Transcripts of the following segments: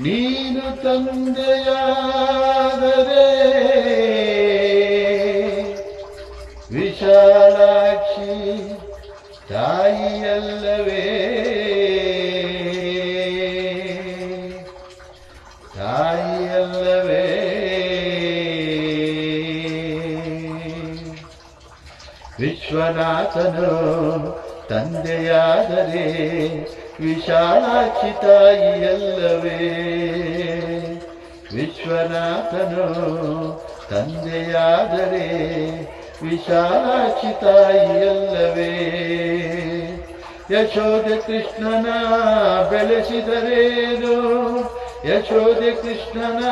ನೀನು ತಂದೆಯಾದರೆ ವಿಶಾಲಾಕ್ಷಿ ತಾಯಿಯಲ್ಲವೇ ತಾಯಿಯಲ್ಲವೇ ವಿಶ್ವನಾಥನು ತಂದೆಯಾದರೆ ವಿಶಾಲಾಕ್ಷಿ ತಾಯಿಯಲ್ಲವೇ ವಿಶ್ವನಾಥನು ತಂದೆಯಾದರೆ ವಿಶಾಲಾಕ್ಷಿ ತಾಯಿಯಲ್ಲವೇ ಯಶೋದೆ ಕೃಷ್ಣನ ಬೆಳೆಸಿದರೇನು ಯಶೋದೆ ಕೃಷ್ಣನ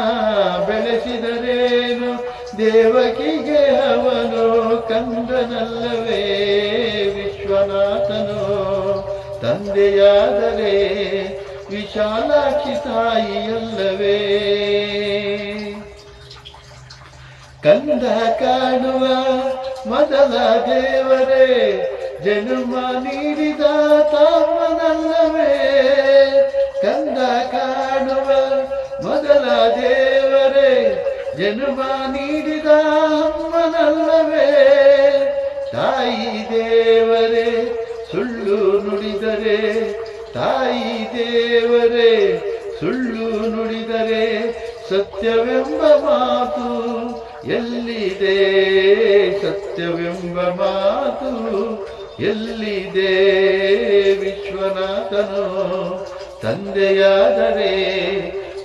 ಬೆಳೆಸಿದರೇನು ದೇವಕಿಗೆ ಅವನು ಕಂದನಲ್ಲವೇ ವಿಶ್ವನಾಥನು ತಂದೆಯಾದರೆ ವಿಶಾಲಾಕ್ಷಿ ತಾಯಿಯಲ್ಲವೇ ಕಂದ ಕಾಣುವ ಮೊದಲ ದೇವರೇ ಜನ್ಮ ನೀಡಿದ ತಾಮನಲ್ಲವೇ ಕಂದ ಕಾಣುವ ಮೊದಲ ದೇವರೇ ಜನ್ಮ ನೀಡಿದ ಅಮ್ಮನಲ್ಲವೇ ತಾಯಿ ದೇವರೇ ಸುಳ್ಳು ನುಡಿದರೆ ತಾಯಿ ದೇವರೇ ಸುಳ್ಳು ನುಡಿದರೆ ಸತ್ಯವೆಂಬ ಮಾತು ಎಲ್ಲಿದೆ ಸತ್ಯವೆಂಬ ಮಾತು ಎಲ್ಲಿದೆ ವಿಶ್ವನಾಥನು ತಂದೆಯಾದರೆ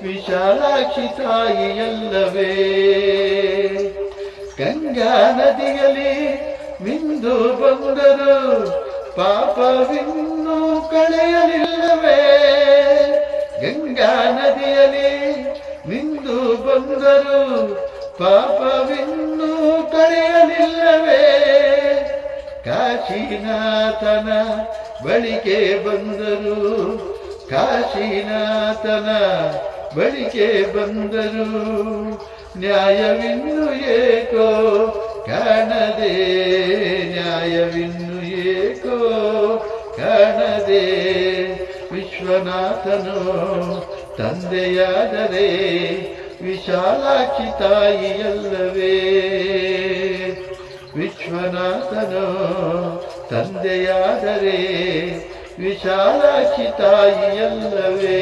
ವಿಶಾಲಾಕ್ಷಿ ತಾಯಿಯಲ್ಲವೇ ಗಂಗಾ ನದಿಯಲ್ಲಿ ಮಿಂದು ಬಂದರು ಪಾಪವಿನ್ನೂ ಕಳೆಯಲಿಲ್ಲವೇ ಗಂಗಾ ನದಿಯಲ್ಲಿ ಮಿಂದು ಬಂದರು ಪಾಪವಿನ್ನೂ ಕಳೆಯಲಿಲ್ಲವೇ ಕಾಶಿನಾಥನ ಬಳಿಗೆ ಬಂದರು ಕಾಶಿನಾಥನ ಬಳಿಗೆ ಬಂದರು ನ್ಯಾಯವಿನ್ನು ಏಕೋ ಕಾಣದೆ ನ್ಯಾಯವಿನ್ನು ಏಕೋ ಕಾಣದೆ ವಿಶ್ವನಾಥನು ತಂದೆಯಾದರೆ ವಿಶಾಲಾಕ್ಷಿ ತಾಯಿಯಲ್ಲವೇ ವಿಶ್ವನಾಥನು ತಂದೆಯಾದರೆ ವಿಶಾಲಾಕ್ಷಿ ತಾಯಿಯಲ್ಲವೇ